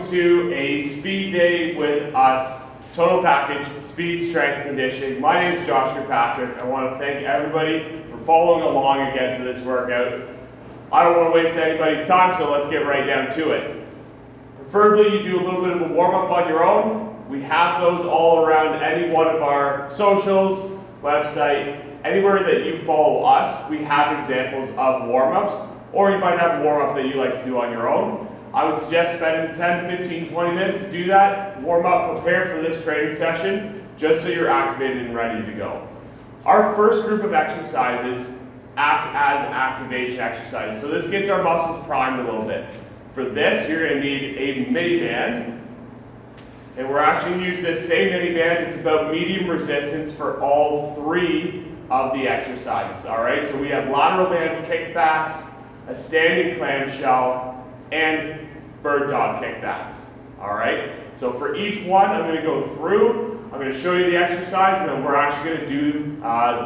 to a speed day with us, total package, speed, strength, conditioning. My name is Kirkpatrick. I want to thank everybody for following along again for this workout. I don't want to waste anybody's time, so let's get right down to it. Preferably you do a little bit of a warm-up on your own. We have those all around any one of our socials, website, anywhere that you follow us, we have examples of warm-ups, or you might have a warm-up that you like to do on your own. I would suggest spending 10, 15, 20 minutes to do that, warm up, prepare for this training session, just so you're activated and ready to go. Our first group of exercises act as activation exercises. So this gets our muscles primed a little bit. For this, you're going to need a mini band. And we're actually going to use this same mini band. It's about medium resistance for all three of the exercises. All right, so we have lateral band kickbacks, a standing clamshell, and bird dog kickbacks. All right, so for each one, I'm going to go through, I'm going to show you the exercise, and then we're actually going to do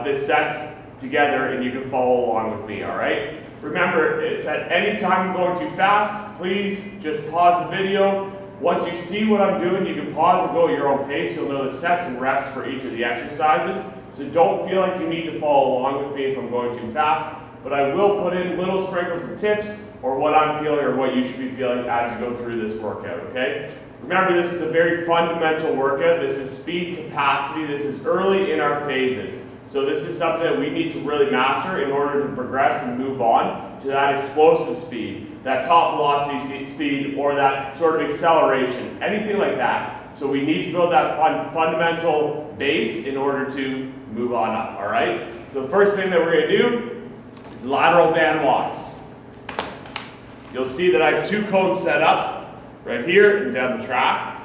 the sets together, and you can follow along with me, all right? Remember, if at any time I'm going too fast, please just pause the video. Once you see what I'm doing, you can pause and go at your own pace. You'll know the sets and reps for each of the exercises. So don't feel like you need to follow along with me if I'm going too fast, but I will put in little sprinkles of tips or what I'm feeling or what you should be feeling as you go through this workout, okay? Remember, this is a very fundamental workout. This is speed capacity. This is early in our phases. So this is something that we need to really master in order to progress and move on to that explosive speed, that top velocity speed, or that sort of acceleration, anything like that. So we need to build that fundamental base in order to move on up, all right? So the first thing that we're going to do is lateral band walks. You'll see that I have two cones set up right here and down the track.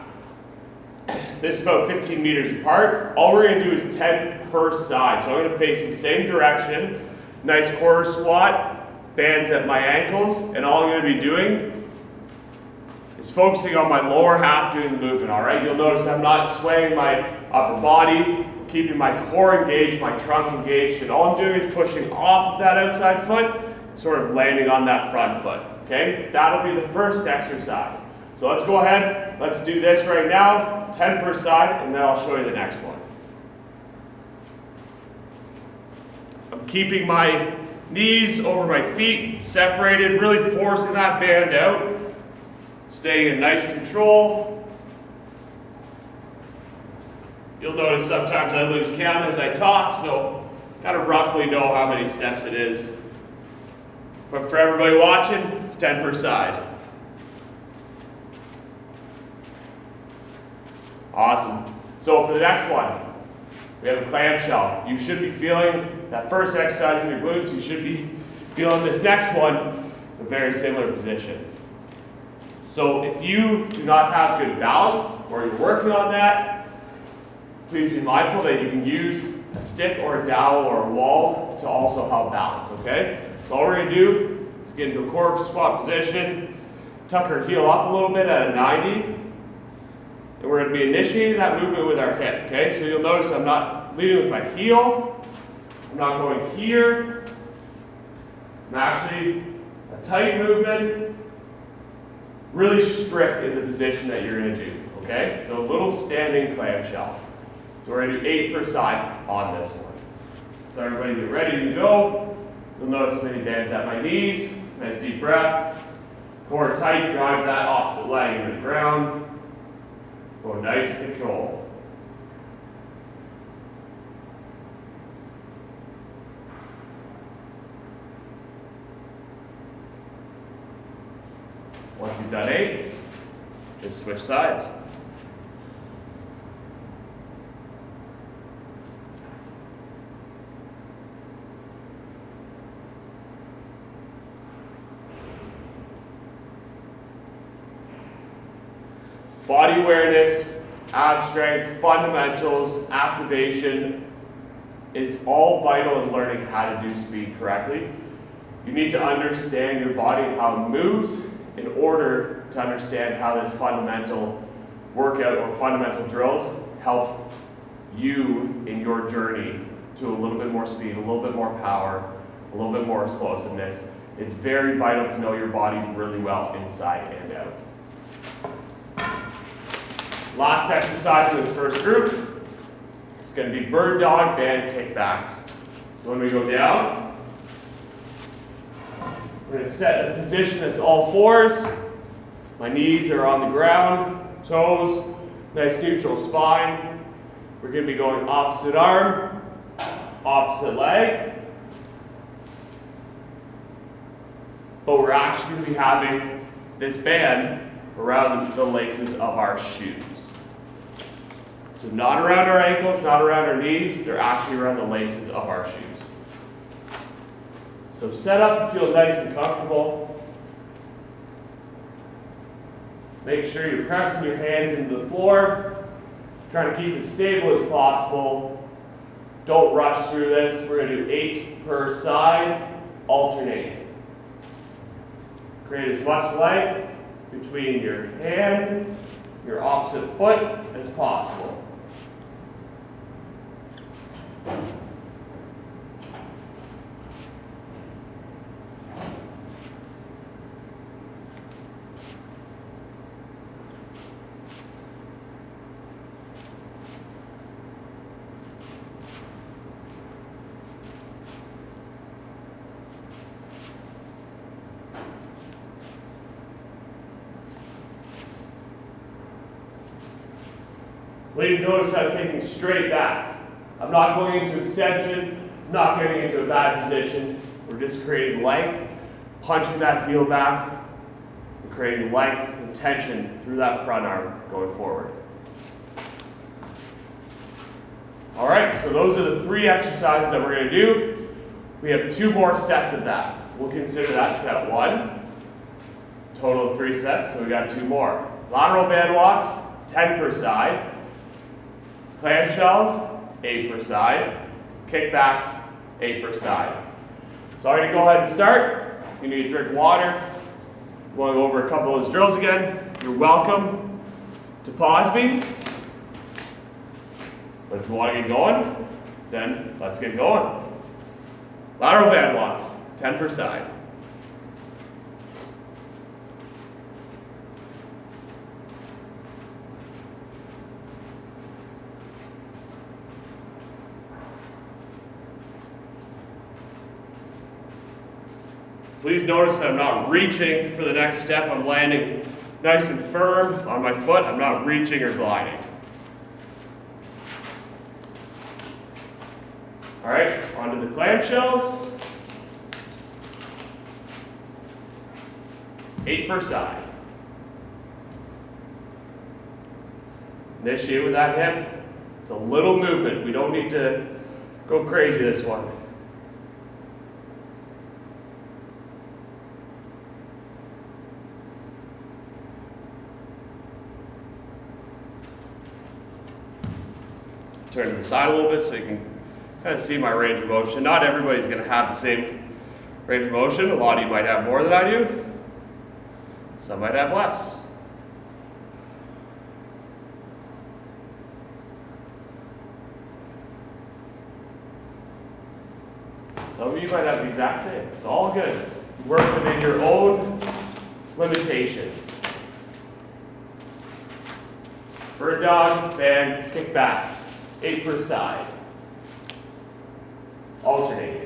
This is about 15 meters apart. All we're going to do is 10 per side. So I'm going to face the same direction. Nice quarter squat, bands at my ankles, and all I'm going to be doing is focusing on my lower half doing the movement, all right? You'll notice I'm not swaying my upper body, keeping my core engaged, my trunk engaged, and all I'm doing is pushing off of that outside foot, sort of landing on that front foot, okay? That'll be the first exercise. So let's go ahead, let's do this right now, 10 per side, and then I'll show you the next one. I'm keeping my knees over my feet, separated, really forcing that band out, staying in nice control. You'll notice sometimes I lose count as I talk, so kind of roughly know how many steps it is. But for everybody watching, it's 10 per side. Awesome. So for the next one, we have a clamshell. You should be feeling that first exercise in your glutes. You should be feeling this next one in a very similar position. So if you do not have good balance or you're working on that, please be mindful that you can use a stick or a dowel or a wall to also help balance, okay? So all we're going to do is get into a core squat position, tuck our heel up a little bit at a 90, and we're going to be initiating that movement with our hip, okay? So you'll notice I'm not leading with my heel, I'm not going here, I'm actually a tight movement, really strict in the position that you're going to do, okay? So a little standing clamshell. So we're going to do 8 per side on this one. So everybody get ready to go. You'll notice many bands at my knees, nice deep breath, core tight, drive that opposite leg into the ground. Go nice control. Once you've done 8, just switch sides. Body awareness, ab strength, fundamentals, activation, it's all vital in learning how to do speed correctly. You need to understand your body and how it moves in order to understand how this fundamental workout or fundamental drills help you in your journey to a little bit more speed, a little bit more power, a little bit more explosiveness. It's very vital to know your body really well inside and out. Last exercise in this first group is going to be bird dog band kickbacks. So when we go down, we're going to set a position that's all fours. My knees are on the ground, toes, nice neutral spine. We're going to be going opposite arm, opposite leg. But we're actually going to be having this band around the laces of our shoes. So not around our ankles, not around our knees, they're actually around the laces of our shoes. So set up and feel nice and comfortable. Make sure you're pressing your hands into the floor, trying to keep it stable as possible. Don't rush through this. We're going to do 8 per side, alternating. Create as much length between your hand, your opposite foot as possible. Please notice I'm taking straight back. I'm not going into extension, I'm not getting into a bad position. We're just creating length, punching that heel back, and creating length and tension through that front arm going forward. All right, so those are the 3 exercises that we're going to do. We have 2 more sets of that. We'll consider that set 1. Total of 3 sets, so we got 2 more. Lateral band walks, 10 per side. Clamshells, 8 per side. Kickbacks, 8 per side. So I'm going to go ahead and start. If you need to drink water, going over a couple of those drills again, you're welcome to pause me. But if you want to get going, then let's get going. Lateral band walks, 10 per side. Please notice that I'm not reaching for the next step. I'm landing nice and firm on my foot. I'm not reaching or gliding. All right, onto the clamshells. 8 per side. Initiate with that hip. It's a little movement. We don't need to go crazy this one. Turn to the side a little bit so you can kind of see my range of motion. Not everybody's going to have the same range of motion. A lot of you might have more than I do. Some might have less. Some of you might have the exact same. It's all good. Work within your own limitations. Bird dog, band, kickbacks. 8 per side. Alternating.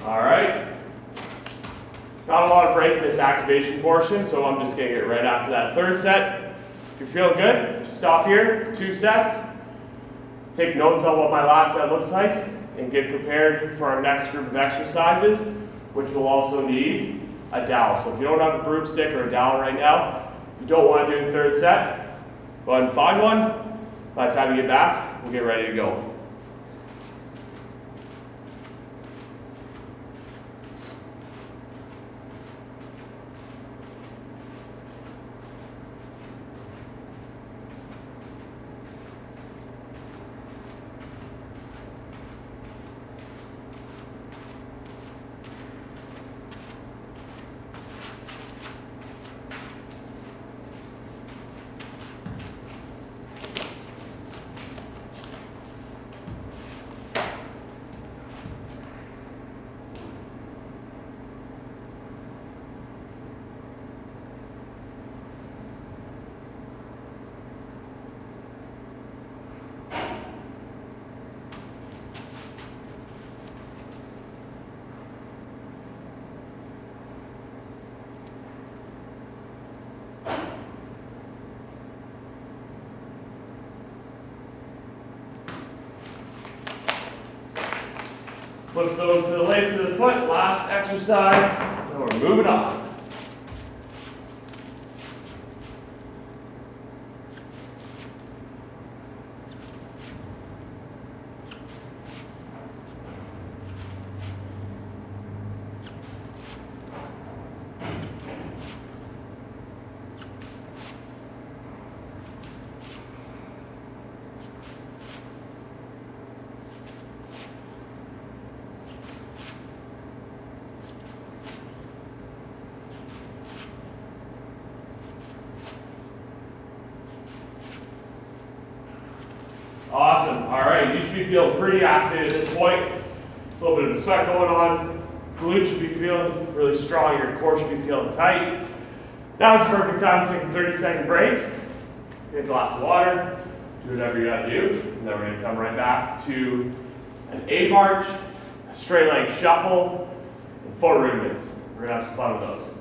All right. Not a lot of break in this activation portion, so I'm just going to get right after that 3rd set. If you feel good, just stop here, 2 sets. Take notes on what my last set looks like and get prepared for our next group of exercises, which will also need a dowel. So if you don't have a broomstick or a dowel right now, you don't want to do the 3rd set, go ahead and find one. By the time you get back, we'll get ready to go. Flip those to the lace of the foot. Last exercise. And we're moving on. Awesome. All right, you should be feeling pretty active at this point. A little bit of a sweat going on. Glutes should be feeling really strong. Your core should be feeling tight. Now is the perfect time to take a 30-second break. Get a glass of water. Do whatever you gotta do. And then we're gonna come right back to an A march, a straight leg shuffle, and foot movements. We're gonna have some fun with those.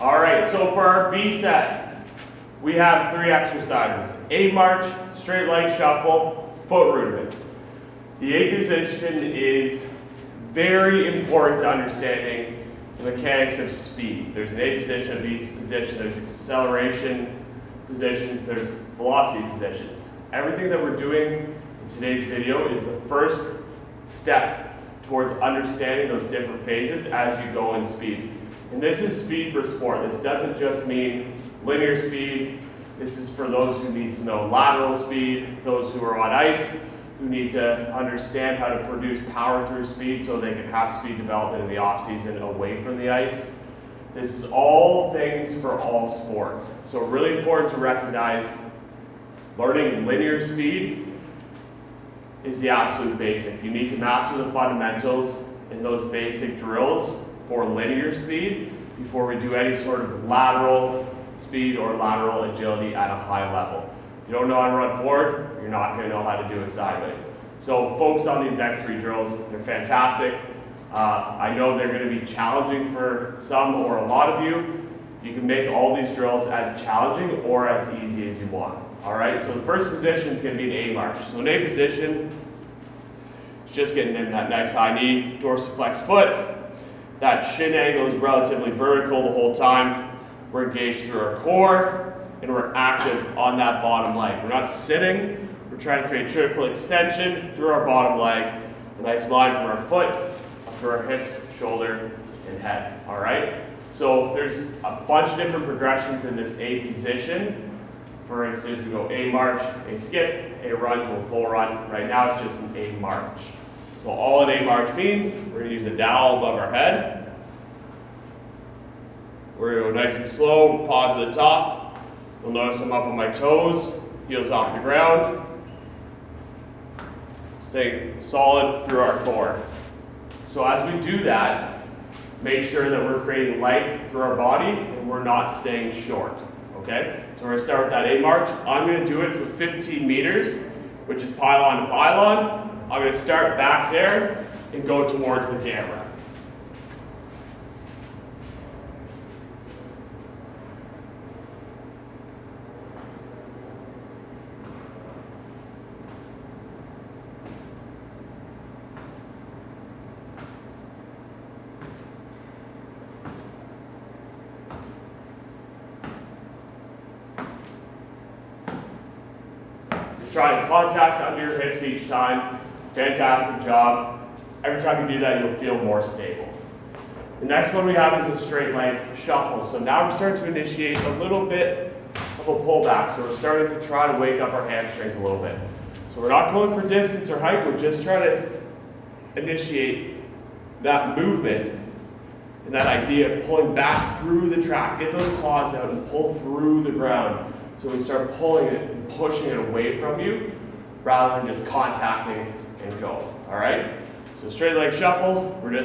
All right, so for our B set, we have 3 exercises: A march, straight leg shuffle, foot movements. The A position is very important to understanding the mechanics of speed. There's an A position, a B position, there's acceleration positions, there's velocity positions. Everything that we're doing in today's video is the first step towards understanding those different phases as you go in speed. And this is speed for sport. This doesn't just mean linear speed. This is for those who need to know lateral speed, those who are on ice, who need to understand how to produce power through speed so they can have speed development in the off season away from the ice. This is all things for all sports. So really important to recognize learning linear speed is the absolute basic. You need to master the fundamentals in those basic drills for linear speed before we do any sort of lateral speed or lateral agility at a high level. If you don't know how to run forward, you're not going to know how to do it sideways. So focus on these next 3 drills. They're fantastic. I know they're going to be challenging for some or a lot of you. You can make all these drills as challenging or as easy as you want. All right, so the first position is going to be an A march. So an A position is just getting in that nice high knee, dorsiflex foot. That shin angle is relatively vertical the whole time. We're engaged through our core, and we're active on that bottom leg. We're not sitting. We're trying to create triple extension through our bottom leg. A nice line from our foot up through our hips, shoulder, and head. All right? So there's a bunch of different progressions in this A position. For instance, we go A march, A skip, A run to a full run. Right now it's just an A march. So all an A march means, we're going to use a dowel above our head. We're going to go nice and slow, pause at the top. You'll notice I'm up on my toes, heels off the ground. Stay solid through our core. So as we do that, make sure that we're creating length through our body and we're not staying short. Okay? So we're going to start with that A march. I'm going to do it for 15 meters, which is pylon to pylon. I'm going to start back there and go towards the camera. Try to contact under your hips each time. Fantastic job. Every time you do that, you'll feel more stable. The next one we have is a straight leg shuffle. So now we're starting to initiate a little bit of a pullback. So we're starting to try to wake up our hamstrings a little bit. So we're not going for distance or height, we're just trying to initiate that movement and that idea of pulling back through the track. Get those claws out and pull through the ground. So we start pulling it and pushing it away from you rather than just contacting and go. All All right? So straight leg shuffle, you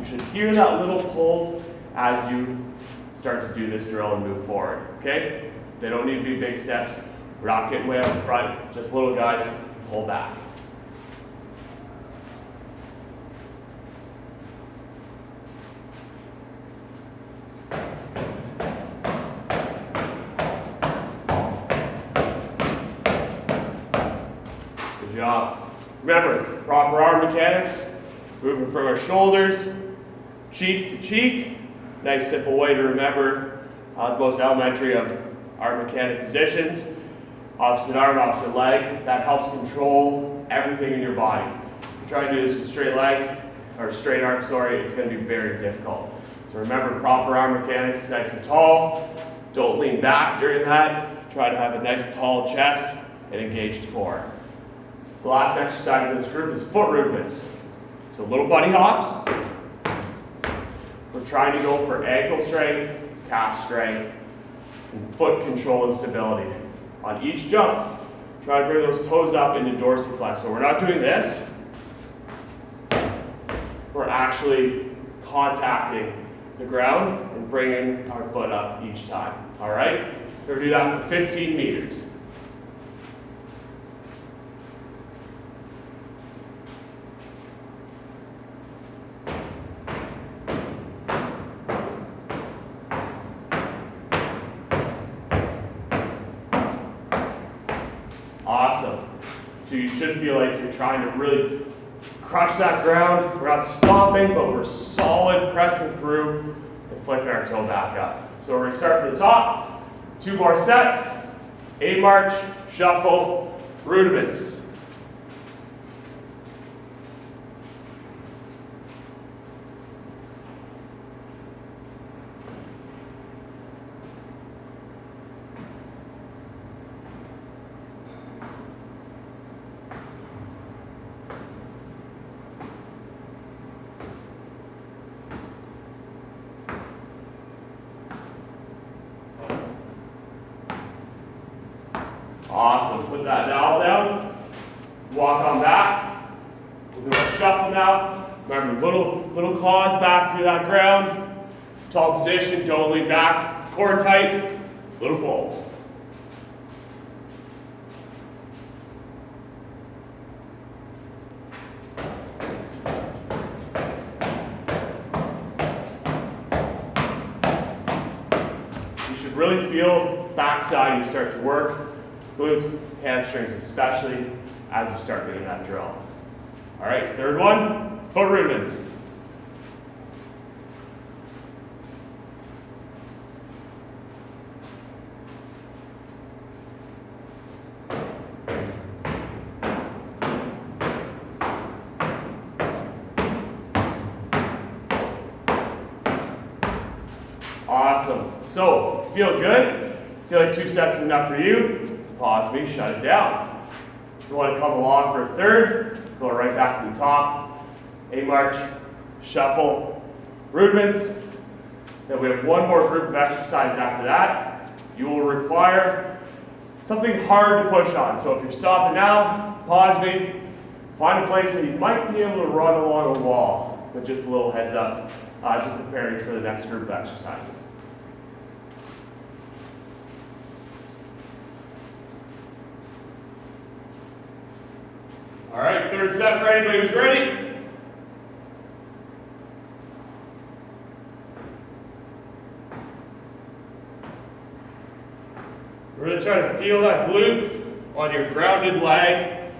should hear that little pull as you start to do this drill and move forward, okay? They don't need to be big steps. We're not getting way up in front, just little guys, pull back. Good job. Remember, proper arm mechanics, moving from our shoulders, cheek to cheek. Nice simple way to remember the most elementary of arm mechanic positions. Opposite arm, opposite leg. That helps control everything in your body. If you try to do this with straight legs, or straight arms, sorry, it's going to be very difficult. So remember, proper arm mechanics, nice and tall. Don't lean back during that. Try to have a nice tall chest and engaged core. The last exercise in this group is foot rudiments. So little bunny hops. We're trying to go for ankle strength, calf strength, and foot control and stability. On each jump, try to bring those toes up into dorsiflex. So we're not doing this. We're actually contacting the ground and bringing our foot up each time. All right? We're going to do that for 15 meters. Awesome. So you should feel like you're trying to really crush that ground. We're not stopping, but we're solid, pressing through and flicking our toe back up. So we're going to start from the top. 2 more sets. A march, shuffle, rudiments. Awesome. Put that dowel down. Walk on back. We'll do a shuffle now. Remember, little claws back through that ground. Tall position. Don't lean back. Core tight. Little pulls. You should really feel backside you start to work. Glutes, hamstrings, especially as you start doing that drill. All right, third one, foot rudiments. Awesome. So, feel good? Feel like 2 sets is enough for you? Pause me, shut it down. If you want to come along for a third, go right back to the top. A march, shuffle, rudiments. Then we have one more group of exercises after that. You will require something hard to push on. So if you're stopping now, pause me. Find a place that you might be able to run along a wall, but just a little heads up as you're preparing for the next group of exercises. All right, third set for anybody who's ready. We're going to try to feel that glute on your grounded leg.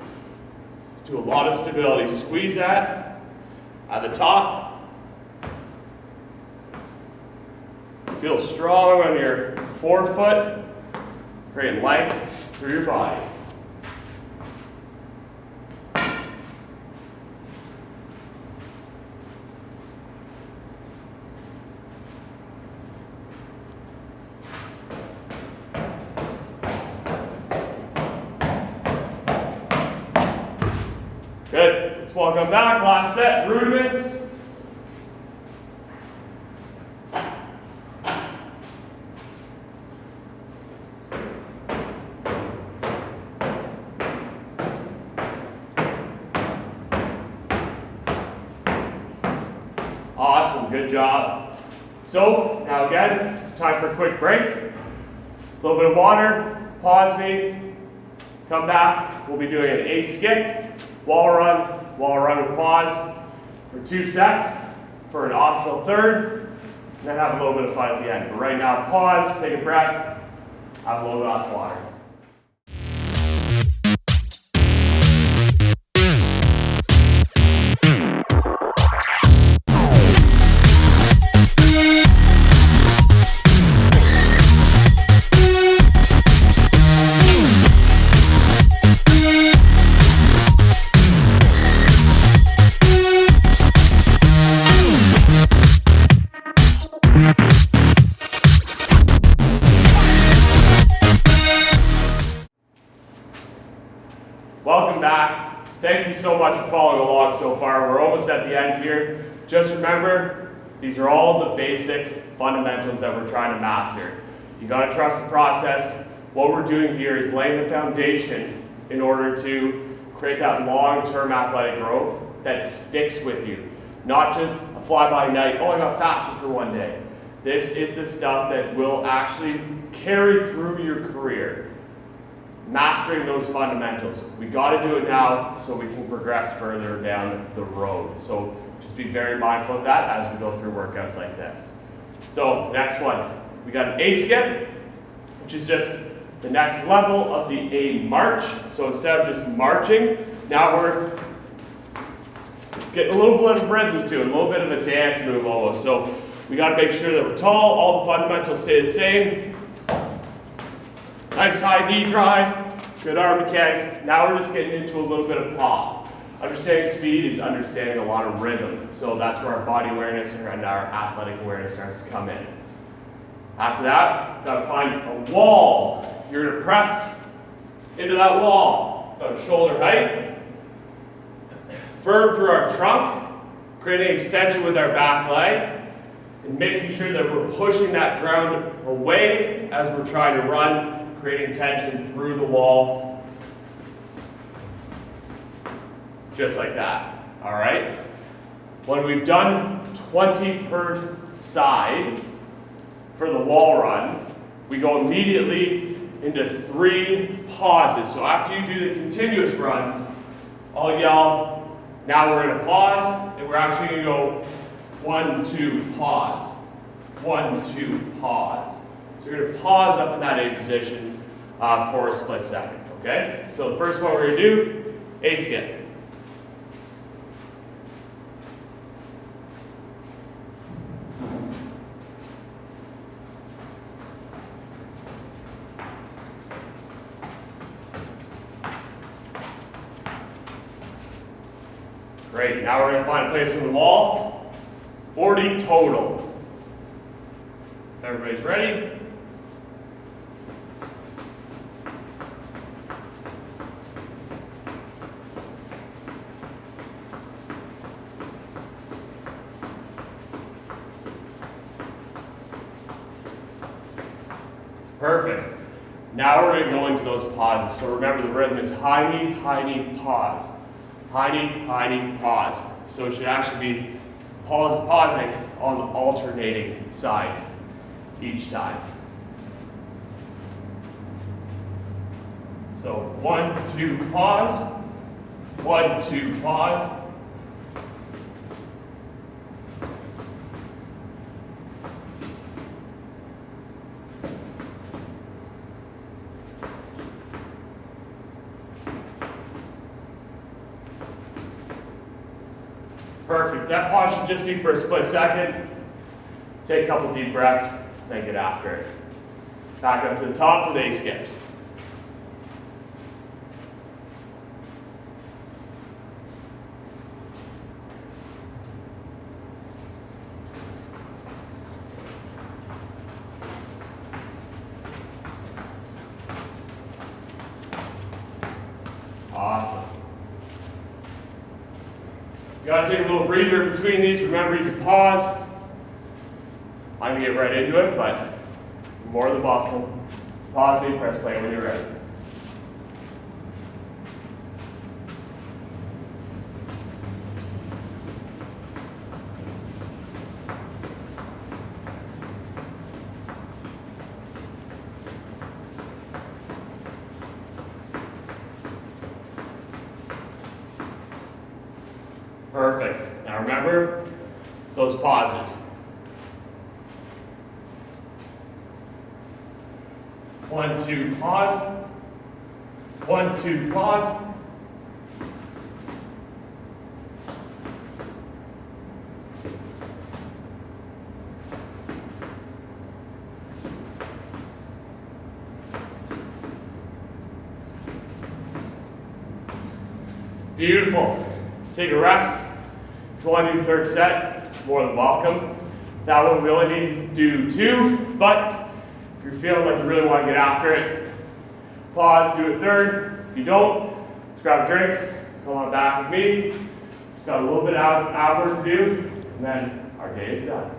Do a lot of stability. Squeeze that at the top. Feel strong on your forefoot. Create length through your body. Good. Let's welcome back. Last set, rudiments. good job. So now again, it's time for a quick break. A little bit of water, pause me, come back. We'll be doing an A skip, wall run with pause for 2 sets for an optional third, and then have a little bit of fun at the end. But right now, pause, take a breath, have a little glass of water. Welcome back. Thank you so much for following along so far. We're almost at the end here. Just remember, these are all the basic fundamentals that we're trying to master. You got to trust the process. What we're doing here is laying the foundation in order to create that long-term athletic growth that sticks with you. Not just a fly-by-night, oh, I got faster for one day. This is the stuff that will actually carry through your career. Mastering those fundamentals. We got to do it now so we can progress further down the road. So just be very mindful of that as we go through workouts like this. So next one, we got an A skip, which is just the next level of the A march. So instead of just marching, now we're getting a little bit of rhythm to it, a little bit of a dance move almost. So we got to make sure that we're tall, all the fundamentals stay the same. Nice high knee drive, good arm mechanics. Now we're just getting into a little bit of pop. Understanding speed is understanding a lot of rhythm. So that's where our body awareness and our athletic awareness starts to come in. After that, got to find a wall. You're going to press into that wall. Got shoulder height. Firm through our trunk, creating extension with our back leg, and making sure that we're pushing that ground away as we're trying to run, creating tension through the wall, just like that, all right? When we've done 20 per side for the wall run, we go immediately into 3 pauses. So after you do the continuous runs, I'll yell, now we're in a pause, and we're actually gonna go 1, 2, pause, 1, 2, pause. So you're gonna pause up in that A position for a split second, okay? So the first one we're gonna do, A skip. Great, now we're gonna find a place in the wall, 40 total. Everybody's ready? Perfect. Now we're going to go into those pauses. So remember the rhythm is high knee, pause. High knee, pause. So it should actually be pausing on the alternating sides each time. So 1, 2, pause. 1, 2, pause. Perfect. That pause should just be for a split second. Take a couple deep breaths, then get after it. Back up to the top with A skips. Awesome. You gotta take a little breather between these. Remember, you can pause. I'm gonna get right into it, but more of the ball. Pause me, press play when you're ready. Perfect. Now remember those pauses. 1, 2, pause. 1, 2, pause. Beautiful. Take a rest. If you want to do third set, more than welcome. That one we only need to do 2, but if you're feeling like you really want to get after it, pause, do a third. If you don't, just grab a drink, come on back with me. Just got a little bit of ab work to do, and then our day is done.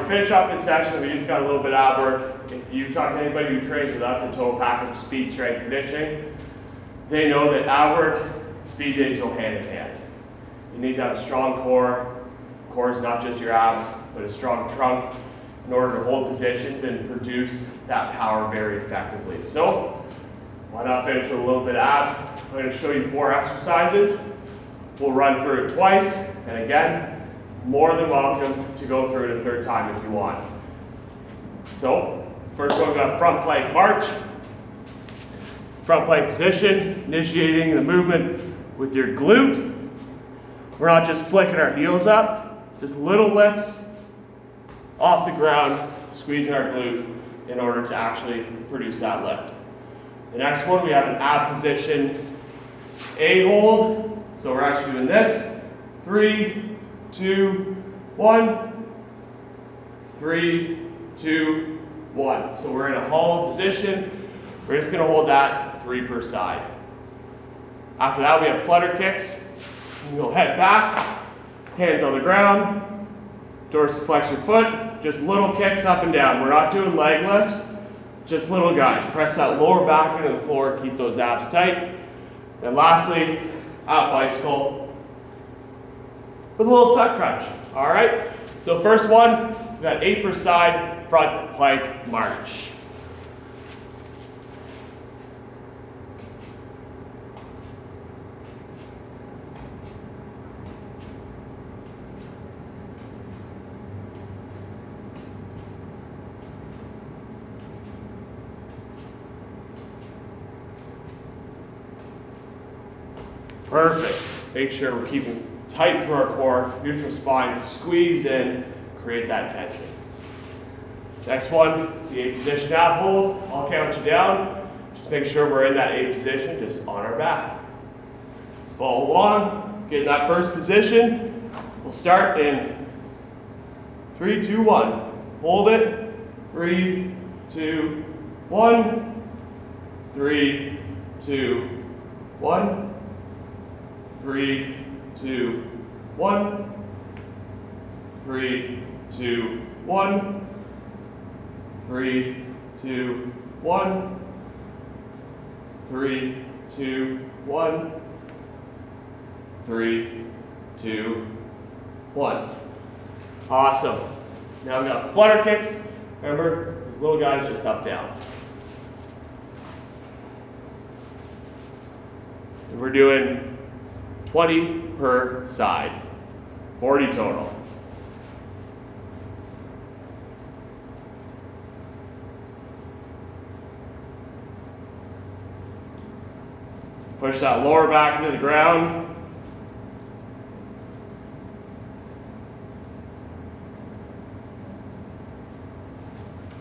Finish off this session, we just got a little bit of ab work. If you talk to anybody who trains with us in Total Package Speed Strength Conditioning, they know that ab work and speed days go hand in hand. You need to have a strong core. Core is not just your abs, but a strong trunk in order to hold positions and produce that power very effectively. So, why not finish with a little bit of abs? I'm going to show you 4 exercises. We'll run through it twice, and again, more than welcome to go through it a third time if you want. So, first one, we've got front plank march. Front plank position, initiating the movement with your glute. We're not just flicking our heels up, just little lifts off the ground, squeezing our glute in order to actually produce that lift. The next one, we have an ab position, A hold. So we're actually doing this. 3, 2, 1, 3, 2, 1. So we're in a hollow position. We're just going to hold that 3 per side. After that, we have flutter kicks. We'll head back, hands on the ground, dorsiflex your foot, just little kicks up and down. We're not doing leg lifts, just little guys. Press that lower back into the floor, keep those abs tight. And lastly, ab bicycle with a little tuck crunch. All right, so first one, we got 8 per side, front plank march. Perfect. Make sure we're keeping tight through our core, neutral spine, squeeze in, create that tension. Next one, the A position ab hold. I'll count you down. Just make sure we're in that A position, just on our back. Follow along, get in that first position. We'll start in 3, 2, 1. Hold it. 3, 2, 1. 3, 2, 1. 3, 2, 1. 3, 2, 1. 3, 2, 1. 3, 2, 1. 3, 2, 1. Awesome. Now we got flutter kicks. Remember, these little guys just up, down. And we're doing 20 per side, 40 total. Push that lower back into the ground.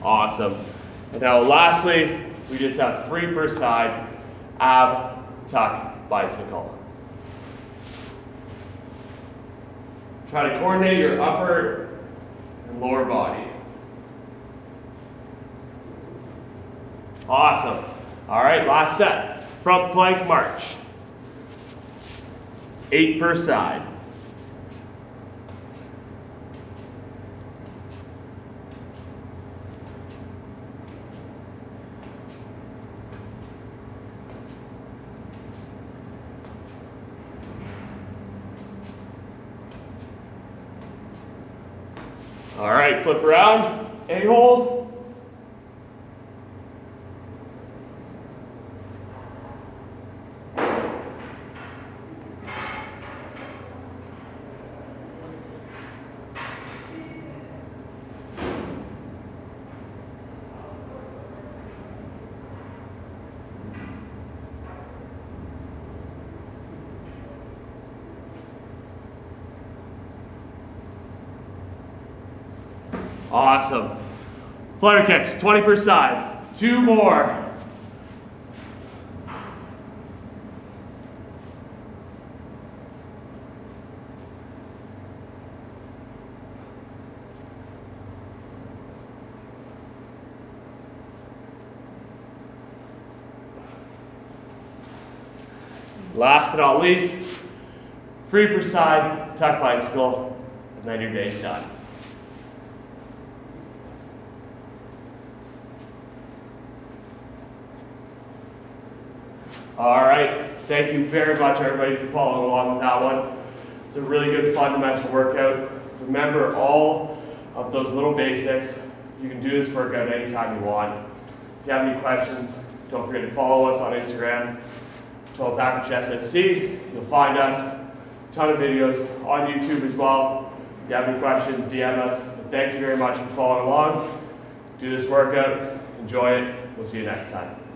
Awesome. And now lastly, we just have 3 per side, ab, tuck, bicycle. Try to coordinate your upper and lower body. Awesome. All right, last set. Front plank march. 8 per side. All right, flip around, and hold. Awesome. Flutter kicks, 20 per side. 2 more. Last but not least, 3 per side, tuck bicycle, and then your day's done. All right, thank you very much everybody for following along with that one. It's a really good fundamental workout. Remember all of those little basics. You can do this workout anytime you want. If you have any questions, don't forget to follow us on Instagram, Total Package SNC. You'll find us, a ton of videos on YouTube as well. If you have any questions, DM us. But thank you very much for following along. Do this workout, enjoy it. We'll see you next time.